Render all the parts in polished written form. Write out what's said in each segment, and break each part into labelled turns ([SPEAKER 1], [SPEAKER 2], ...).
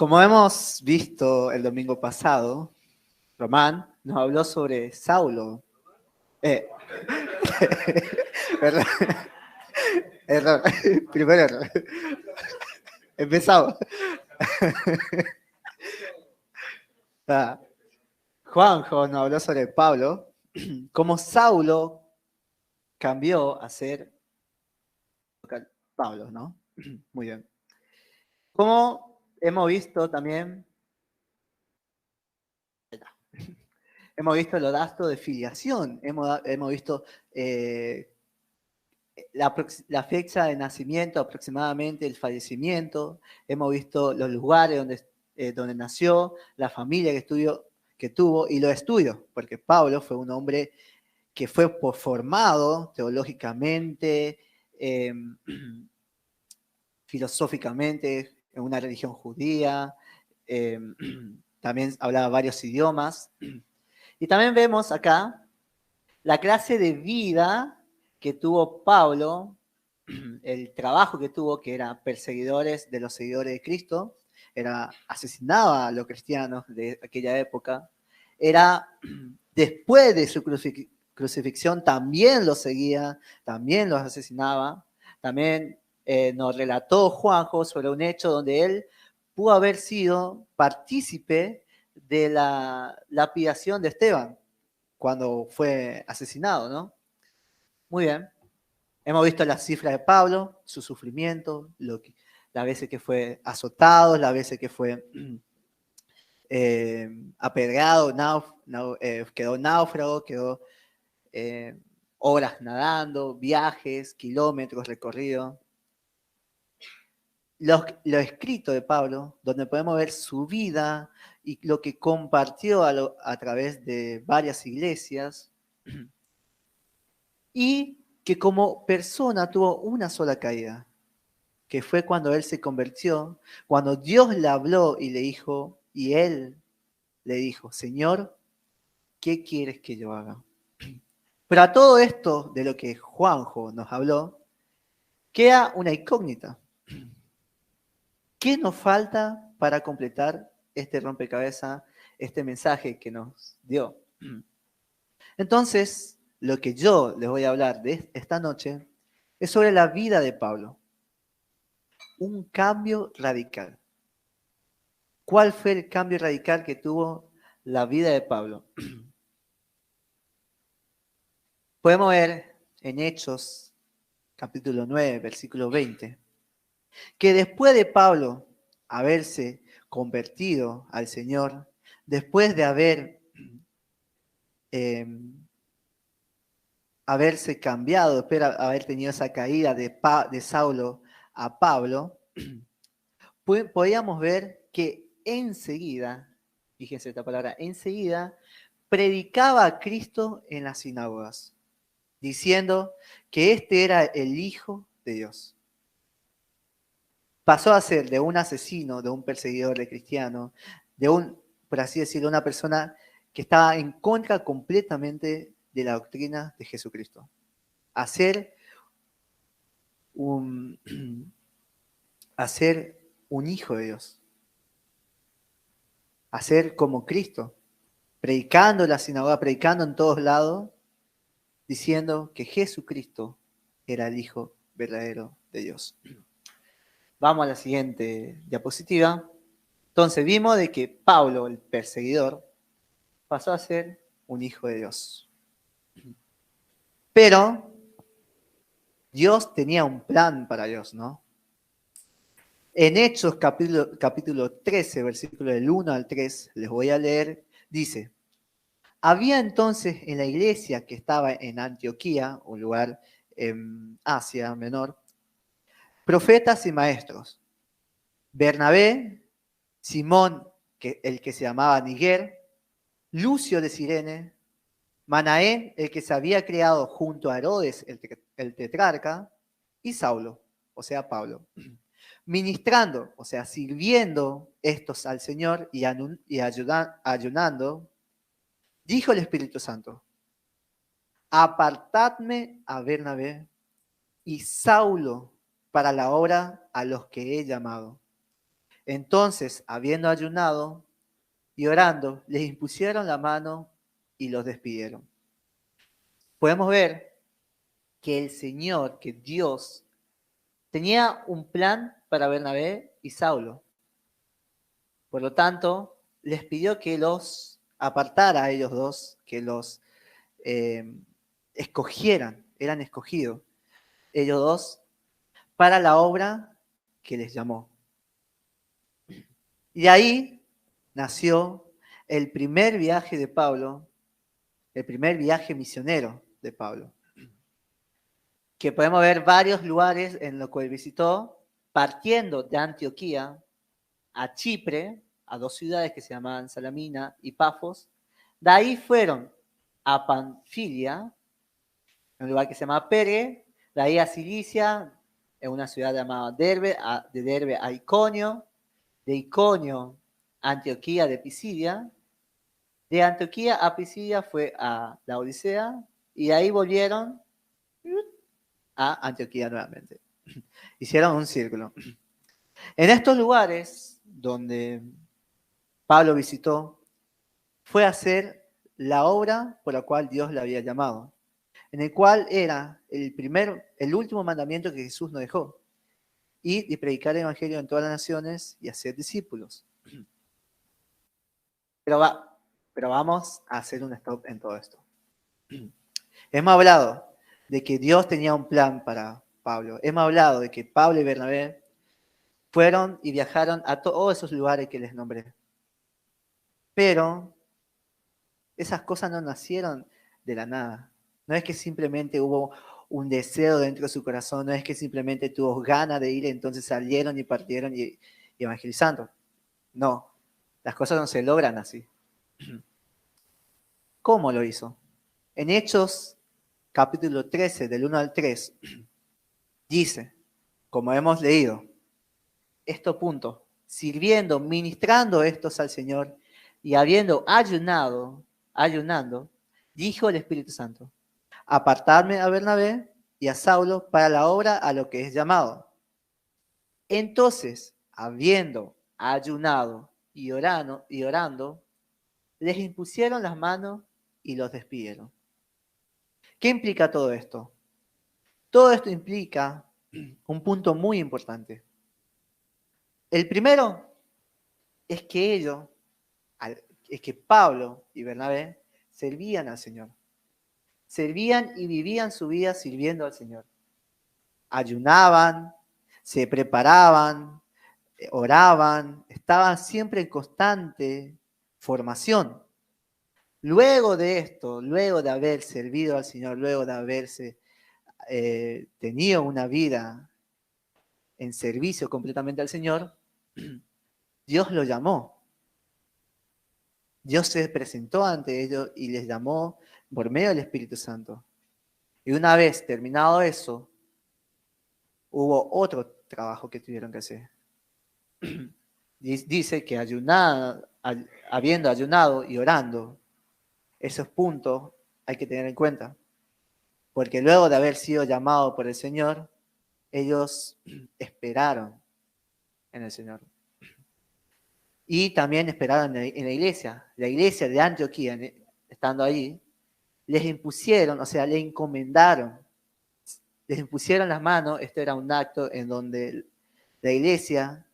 [SPEAKER 1] Como hemos visto el domingo pasado, Román nos habló sobre Saulo. Perdón, error. Primer error. Empezamos. Juanjo nos habló sobre Pablo, cómo Saulo cambió a ser Pablo, ¿no? Muy bien. Como hemos visto también, los datos de filiación, hemos visto la fecha de nacimiento, aproximadamente el fallecimiento, hemos visto los lugares donde nació, la familia que tuvo y los estudios, porque Pablo fue un hombre que fue formado teológicamente, filosóficamente, en una religión judía, también hablaba varios idiomas. Y también vemos acá la clase de vida que tuvo Pablo, el trabajo que tuvo, que era perseguidores de los seguidores de Cristo, asesinaba a los cristianos de aquella época, después de su crucifixión también los seguía, también los asesinaba, también nos relató Juanjo sobre un hecho donde él pudo haber sido partícipe de la lapidación de Esteban cuando fue asesinado, ¿no? Muy bien. Hemos visto las cifras de Pablo, su sufrimiento, las veces que fue azotado, las veces que fue apedreado, quedó náufrago, quedó horas nadando, viajes, kilómetros recorridos. Lo escrito de Pablo, donde podemos ver su vida y lo que compartió a través de varias iglesias, y que como persona tuvo una sola caída, que fue cuando él se convirtió, cuando Dios le habló y le dijo, y él le dijo, Señor, ¿qué quieres que yo haga? Pero a todo esto de lo que Juanjo nos habló, queda una incógnita. ¿Qué nos falta para completar este rompecabezas, este mensaje que nos dio? Entonces, lo que yo les voy a hablar de esta noche es sobre la vida de Pablo. Un cambio radical. ¿Cuál fue el cambio radical que tuvo la vida de Pablo? Podemos ver en Hechos, capítulo 9, versículo 20, que después de Pablo haberse convertido al Señor, después de haberse cambiado, después de haber tenido esa caída de Saulo a Pablo, podíamos ver que enseguida, fíjense esta palabra, enseguida, predicaba a Cristo en las sinagogas, diciendo que este era el Hijo de Dios. Pasó a ser de un asesino, de un perseguidor de cristianos, por así decirlo, una persona que estaba en contra completamente de la doctrina de Jesucristo, a ser un hijo de Dios, a ser como Cristo, predicando en la sinagoga, predicando en todos lados, diciendo que Jesucristo era el Hijo verdadero de Dios. Vamos a la siguiente diapositiva. Entonces vimos de que Pablo, el perseguidor, pasó a ser un hijo de Dios. Pero Dios tenía un plan para Dios, ¿no? En Hechos capítulo 13, versículo del 1 al 3, les voy a leer, dice, había entonces en la iglesia que estaba en Antioquía, un lugar en Asia Menor, profetas y maestros. Bernabé, Simón, el que se llamaba Niger, Lucio de Cirene, Manaén, el que se había creado junto a Herodes, el tetrarca, y Saulo, o sea, Pablo, ministrando, o sea, sirviendo estos al Señor y ayunando, dijo el Espíritu Santo, apartadme a Bernabé y Saulo para la obra a los que he llamado. Entonces, habiendo ayunado y orando, les impusieron la mano y los despidieron. Podemos ver que el Señor, que Dios, tenía un plan para Bernabé y Saulo. Por lo tanto, les pidió que los apartara a ellos dos, que los escogieran, eran escogidos, ellos dos, para la obra que les llamó. Y ahí nació el primer viaje de Pablo, el primer viaje misionero de Pablo, que podemos ver varios lugares en los que visitó, partiendo de Antioquía a Chipre, a dos ciudades que se llamaban Salamina y Pafos. De ahí fueron a Panfilia, en un lugar que se llama Perge, de ahí a Cilicia, en una ciudad llamada Derbe, de Derbe a Iconio, de Iconio a Antioquía de Pisidia, de Antioquía a Pisidia fue a la Odisea, y de ahí volvieron a Antioquía nuevamente. Hicieron un círculo. En estos lugares donde Pablo visitó, fue a hacer la obra por la cual Dios le había llamado, en el cual era el último mandamiento que Jesús nos dejó: ir y predicar el evangelio en todas las naciones y hacer discípulos. Pero vamos a hacer un stop en todo esto. Hemos hablado de que Dios tenía un plan para Pablo. Hemos hablado de que Pablo y Bernabé fueron y viajaron a todos esos lugares que les nombré. Pero esas cosas no nacieron de la nada. No es que simplemente hubo un deseo dentro de su corazón, no es que simplemente tuvo ganas de ir, entonces salieron y partieron y evangelizando. No, las cosas no se logran así. ¿Cómo lo hizo? En Hechos, capítulo 13, del 1 al 3, dice, como hemos leído, estos puntos, sirviendo, ministrando estos al Señor y habiendo ayunando, dijo el Espíritu Santo: apartarme a Bernabé y a Saulo para la obra a lo que es llamado. Entonces, habiendo ayunado y orando, les impusieron las manos y los despidieron. ¿Qué implica todo esto? Todo esto implica un punto muy importante. El primero es que Pablo y Bernabé servían al Señor. Servían y vivían su vida sirviendo al Señor. Ayunaban, se preparaban, oraban, estaban siempre en constante formación. Luego de esto, luego de haber servido al Señor, luego de haberse tenido una vida en servicio completamente al Señor, Dios lo llamó. Dios se presentó ante ellos y les llamó por medio del Espíritu Santo. Y una vez terminado eso, hubo otro trabajo que tuvieron que hacer. Dice que habiendo ayunado y orando, esos puntos hay que tener en cuenta. Porque luego de haber sido llamados por el Señor, ellos esperaron en el Señor. Y también esperaron en la iglesia. La iglesia de Antioquía, estando ahí, les impusieron, o sea, les encomendaron, les impusieron las manos. Esto era un acto en donde la iglesia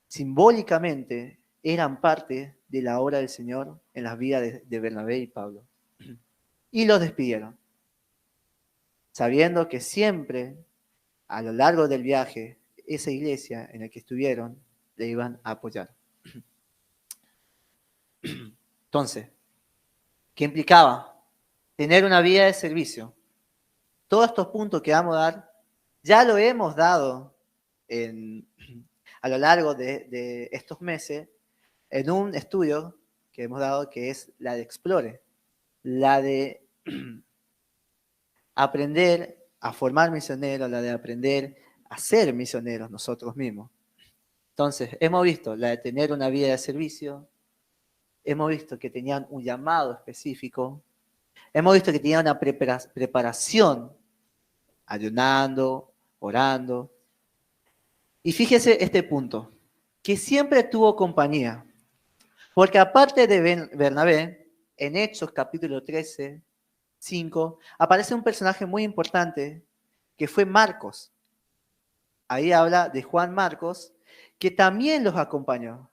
[SPEAKER 1] simbólicamente eran parte de la obra del Señor en las vidas de Bernabé y Pablo. Y los despidieron, sabiendo que siempre, a lo largo del viaje, esa iglesia en la que estuvieron, le iban a apoyar. Entonces, ¿qué implicaba? Tener una vida de servicio. Todos estos puntos que vamos a dar, ya lo hemos dado a lo largo de estos meses en un estudio que hemos dado, que es la de Explore, la de aprender a formar misioneros, la de aprender a ser misioneros nosotros mismos. Entonces, hemos visto la de tener una vida de servicio, hemos visto que tenían un llamado específico, hemos visto que tenían una preparación, ayunando, orando. Y fíjese este punto. que siempre tuvo compañía. Porque aparte de Bernabé, en Hechos capítulo 13, 5, aparece un personaje muy importante que fue Marcos. Ahí habla de Juan Marcos, que también los acompañó.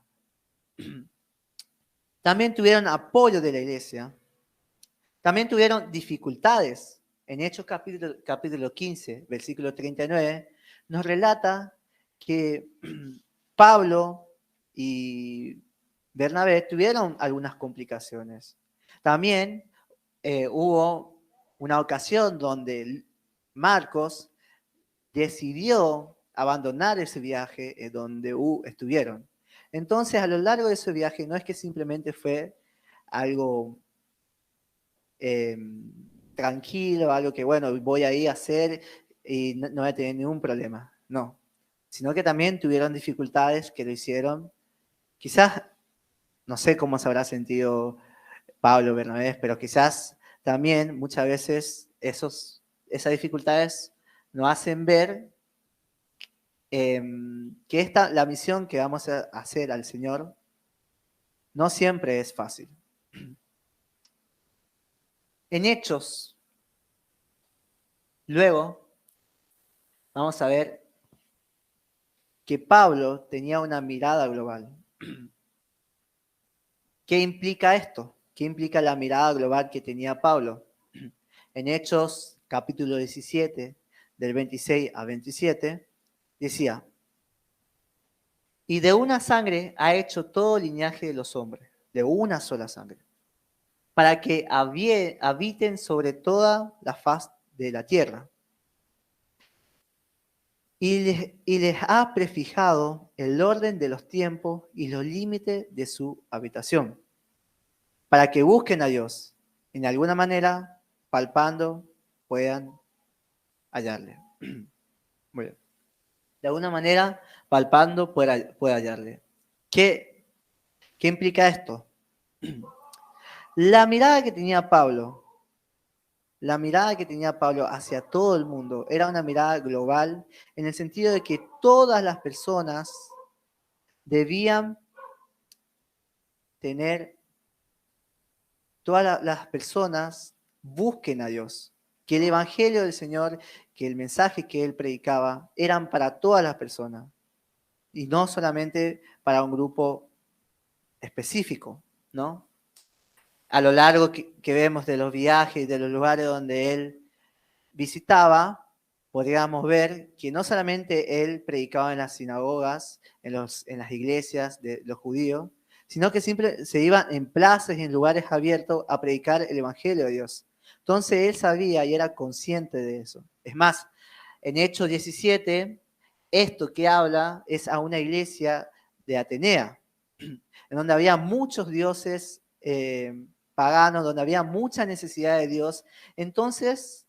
[SPEAKER 1] También tuvieron apoyo de la iglesia. También tuvieron dificultades. En Hechos capítulo 15, versículo 39, nos relata que Pablo y Bernabé tuvieron algunas complicaciones. También hubo una ocasión donde Marcos decidió abandonar ese viaje donde estuvieron. Entonces, a lo largo de ese viaje, no es que simplemente fue algo eh, tranquilo, algo que, bueno, voy a ir a hacer y no voy a tener ningún problema. No, sino que también tuvieron dificultades que lo hicieron. Quizás, no sé cómo se habrá sentido Pablo Bernabé, pero quizás también muchas veces esas dificultades nos hacen ver que la misión que vamos a hacer al Señor no siempre es fácil. En Hechos, luego, vamos a ver que Pablo tenía una mirada global. ¿Qué implica esto? ¿Qué implica la mirada global que tenía Pablo? En Hechos capítulo 17, del 26 a 27, decía, y de una sangre ha hecho todo linaje de los hombres, de una sola sangre, para que habiten sobre toda la faz de la tierra. Y les ha prefijado el orden de los tiempos y los límites de su habitación, para que busquen a Dios, en alguna manera, palpando, puedan hallarle. Muy bien. De alguna manera, palpando, pueda hallarle. ¿Qué implica esto? La mirada que tenía Pablo, hacia todo el mundo era una mirada global en el sentido de que todas las personas debían todas las personas busquen a Dios, que el Evangelio del Señor, que el mensaje que Él predicaba, eran para todas las personas y no solamente para un grupo específico, ¿no? A lo largo que vemos de los viajes y de los lugares donde Él visitaba, podríamos ver que no solamente Él predicaba en las sinagogas, en las iglesias de los judíos, sino que siempre se iban en plazas y en lugares abiertos a predicar el Evangelio de Dios. Entonces Él sabía y era consciente de eso. Es más, en Hechos 17, esto que habla es a una iglesia de Atenea, en donde había muchos dioses paganos, donde había mucha necesidad de Dios. Entonces,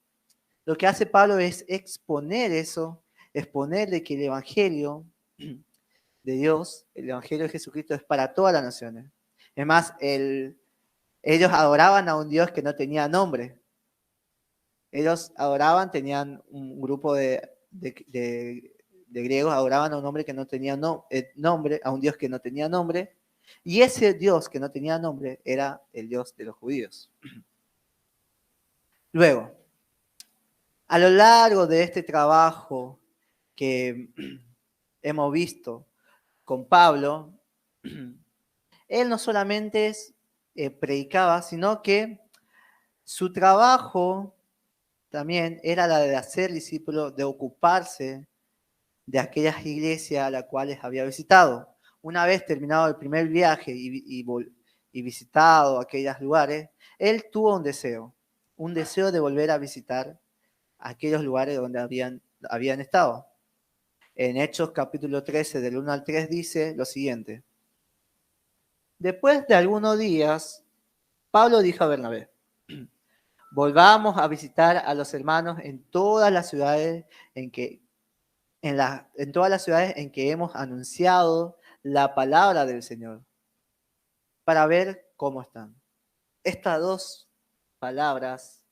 [SPEAKER 1] lo que hace Pablo es exponer eso, exponer de que el Evangelio de Dios, el Evangelio de Jesucristo es para todas las naciones. Es más, ellos adoraban a un Dios que no tenía nombre. Ellos adoraban, tenían un grupo de griegos, adoraban a un hombre que no tenía nombre, a un Dios que no tenía nombre, y ese Dios que no tenía nombre era el Dios de los judíos. Luego, a lo largo de este trabajo que hemos visto con Pablo, él no solamente predicaba, sino que su trabajo también era la de hacer discípulos, de ocuparse de aquellas iglesias a las cuales había visitado. Una vez terminado el primer viaje y visitado aquellos lugares, él tuvo un deseo de volver a visitar aquellos lugares donde habían estado. En Hechos capítulo 13, del 1 al 3, dice lo siguiente. Después de algunos días, Pablo dijo a Bernabé, volvamos a visitar a los hermanos en todas las ciudades en todas las ciudades en que hemos anunciado la palabra del Señor, para ver cómo están. Estas dos palabras,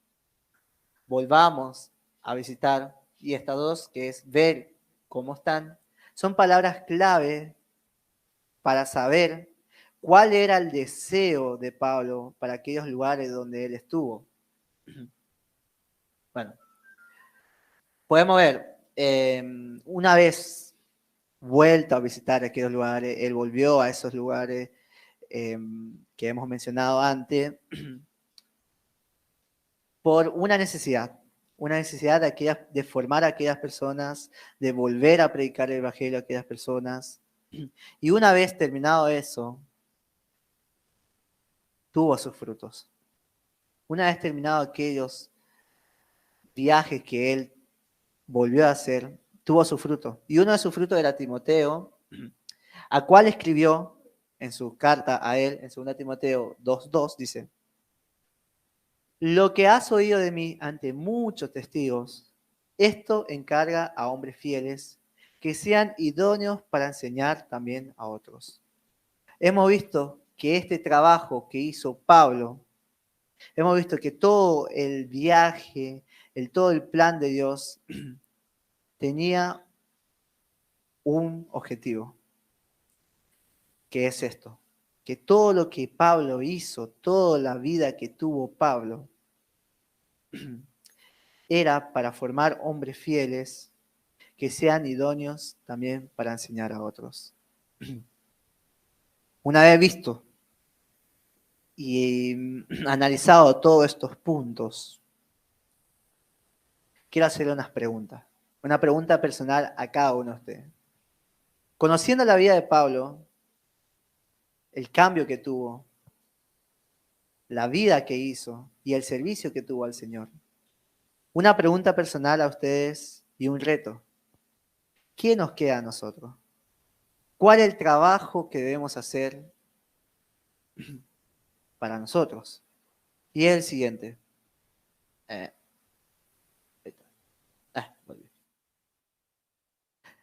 [SPEAKER 1] volvamos a visitar, y estas dos, que es ver cómo están, son palabras clave para saber cuál era el deseo de Pablo para aquellos lugares donde él estuvo. Bueno, podemos ver, una vez vuelto a visitar aquellos lugares, él volvió a esos lugares que hemos mencionado antes, por una necesidad de formar a aquellas personas, de volver a predicar el evangelio a aquellas personas. Y una vez terminado eso, tuvo sus frutos. Una vez terminado aquellos viajes que él volvió a hacer, tuvo su fruto. Y uno de sus frutos era Timoteo, a cual escribió en su carta a él, en 2 Timoteo 2:2, dice: lo que has oído de mí ante muchos testigos, esto encarga a hombres fieles que sean idóneos para enseñar también a otros. Hemos visto que este trabajo que hizo Pablo, hemos visto que todo el viaje, todo el plan de Dios tenía un objetivo, que es esto, que todo lo que Pablo hizo, toda la vida que tuvo Pablo, era para formar hombres fieles que sean idóneos también para enseñar a otros. Una vez visto y analizado todos estos puntos, quiero hacerle unas preguntas. Una pregunta personal a cada uno de ustedes. Conociendo la vida de Pablo, el cambio que tuvo, la vida que hizo y el servicio que tuvo al Señor. Una pregunta personal a ustedes y un reto. ¿Qué nos queda a nosotros? ¿Cuál es el trabajo que debemos hacer para nosotros? Y es el siguiente. Muy bien.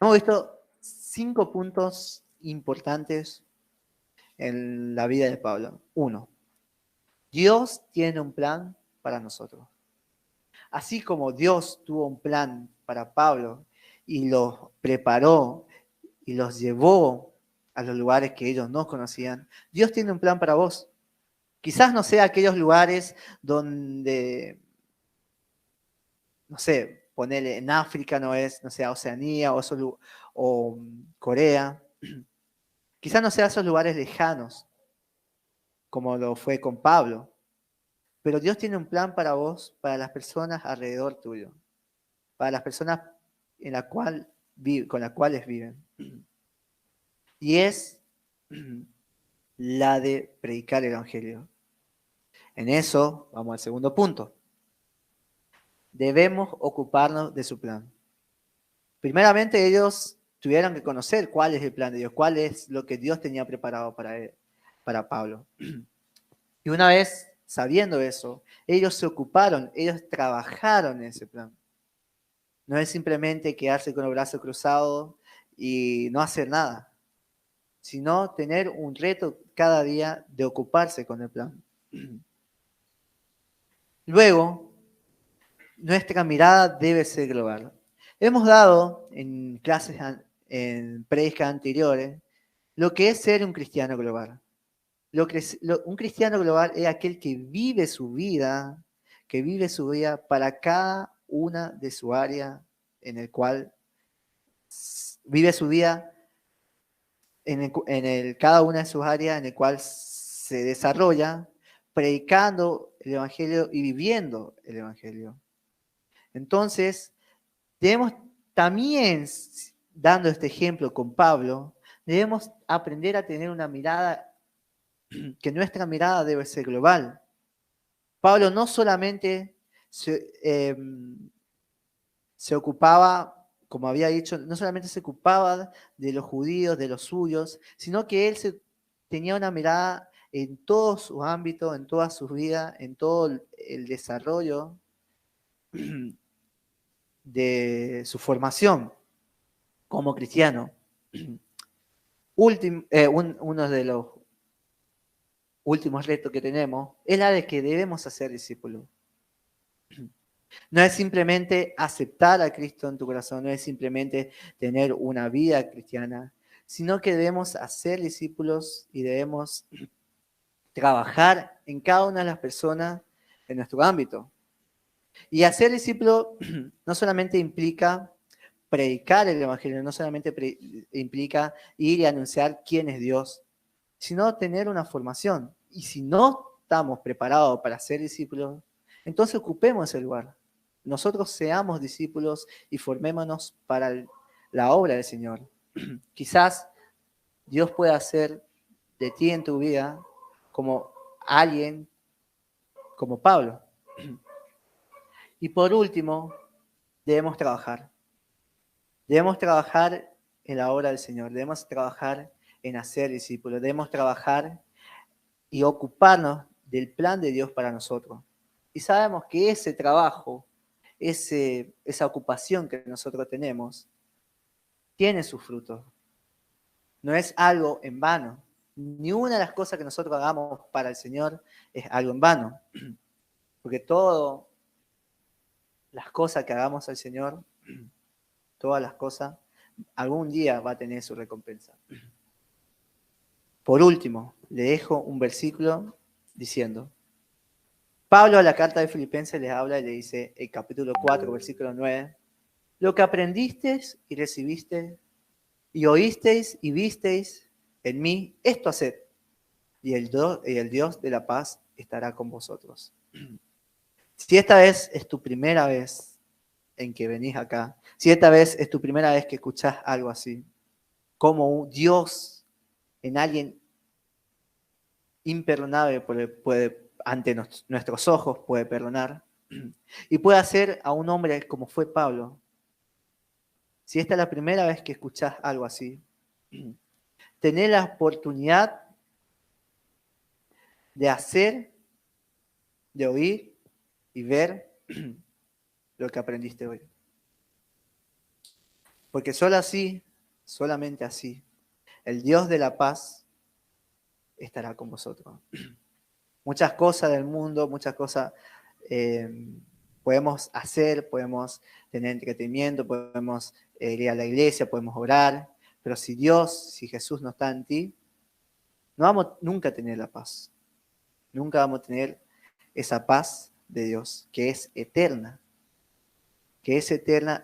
[SPEAKER 1] Hemos visto 5 puntos importantes en la vida de Pablo. 1. Dios tiene un plan para nosotros. Así como Dios tuvo un plan para Pablo y los preparó y los llevó a los lugares que ellos no conocían, Dios tiene un plan para vos. Quizás no sea aquellos lugares donde, no sé, ponele en África, no sé, Oceanía o Corea. Quizás no sea esos lugares lejanos, como lo fue con Pablo. Pero Dios tiene un plan para vos, para las personas alrededor tuyo, para las personas con las cuales viven. Y es la de predicar el Evangelio. En eso, vamos al segundo punto. Debemos ocuparnos de su plan. Primeramente, ellos tuvieron que conocer cuál es el plan de Dios, cuál es lo que Dios tenía preparado para Pablo. Y una vez sabiendo eso, ellos se ocuparon, ellos trabajaron en ese plan. No es simplemente quedarse con el brazo cruzado y no hacer nada, sino tener un reto cada día de ocuparse con el plan. Luego, nuestra mirada debe ser global. Hemos dado en clases, en prédicas anteriores, lo que es ser un cristiano global. Un cristiano global es aquel que vive su vida para cada una de su área en el cual vive su vida cada una de sus áreas en el cual se desarrolla, predicando el Evangelio y viviendo el Evangelio. Entonces, debemos también, dando este ejemplo con Pablo, debemos aprender a tener una mirada, que nuestra mirada debe ser global. Pablo no solamente se ocupaba, como había dicho, no solamente se ocupaba de los judíos, de los suyos, sino que él tenía una mirada en todo su ámbito, en toda su vida, en todo el desarrollo de su formación como cristiano. Uno de los últimos retos que tenemos es la de que debemos hacer discípulos. No es simplemente aceptar a Cristo en tu corazón, no es simplemente tener una vida cristiana, sino que debemos hacer discípulos y debemos trabajar en cada una de las personas en nuestro ámbito. Y hacer discípulo no solamente implica predicar el Evangelio, no solamente implica ir y anunciar quién es Dios, sino tener una formación. Y si no estamos preparados para ser discípulos, entonces ocupemos ese lugar. Nosotros seamos discípulos y formémonos para la obra del Señor. Quizás Dios pueda hacer de ti en tu vida como alguien como Pablo. Y por último, debemos trabajar. Debemos trabajar en la obra del Señor, debemos trabajar en hacer discípulos, debemos trabajar y ocuparnos del plan de Dios para nosotros. Y sabemos que ese trabajo, esa ocupación que nosotros tenemos, tiene sus frutos. No es algo en vano. Ni una de las cosas que nosotros hagamos para el Señor es algo en vano. Porque todas las cosas que hagamos al Señor, todas las cosas, algún día va a tener su recompensa. Por último, le dejo un versículo diciendo, Pablo a la carta de Filipenses les habla y le dice, el capítulo 4, versículo 9, lo que aprendisteis y recibisteis y oísteis y visteis en mí, esto haced, y el Dios de la paz estará con vosotros. Si esta vez es tu primera vez en que venís acá, si esta vez es tu primera vez que escuchás algo así, como un Dios en alguien imperdonable puede ante nuestros ojos puede perdonar y puede hacer a un hombre como fue Pablo. Si esta es la primera vez que escuchás algo así, tener la oportunidad de hacer, de oír y ver lo que aprendiste hoy. Porque solo así, solamente así, el Dios de la paz estará con vosotros. Muchas cosas del mundo, muchas cosas podemos hacer, podemos tener entretenimiento, podemos ir a la iglesia, podemos orar, pero si Dios, si Jesús no está en ti, no vamos nunca a tener la paz. Nunca vamos a tener esa paz de Dios, que es eterna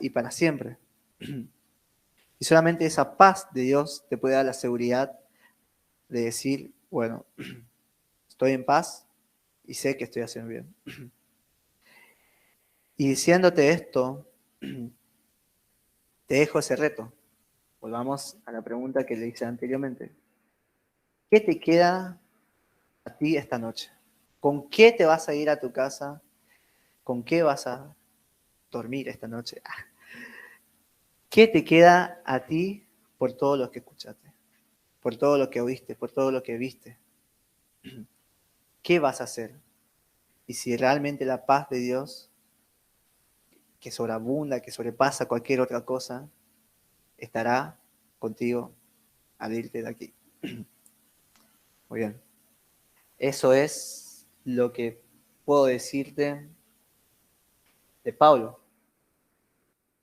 [SPEAKER 1] y para siempre. Y solamente esa paz de Dios te puede dar la seguridad de decir, bueno, estoy en paz y sé que estoy haciendo bien. Y diciéndote esto, te dejo ese reto. Volvamos a la pregunta que le hice anteriormente. ¿Qué te queda a ti esta noche? ¿Con qué te vas a ir a tu casa? ¿Con qué vas a dormir esta noche? ¿Qué te queda a ti por todo lo que escuchaste? Por todo lo que oíste, por todo lo que viste. ¿Qué vas a hacer? Y si realmente la paz de Dios, que sobreabunda, que sobrepasa cualquier otra cosa, estará contigo al irte de aquí. Muy bien. Eso es lo que puedo decirte de Pablo.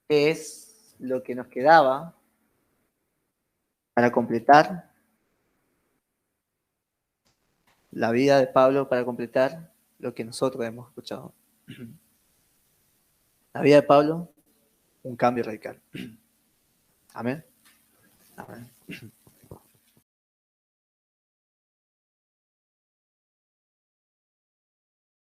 [SPEAKER 1] ¿Qué es lo que nos quedaba para completar la vida de Pablo, para completar lo que nosotros hemos escuchado? La vida de Pablo, un cambio radical. Amén. Amén.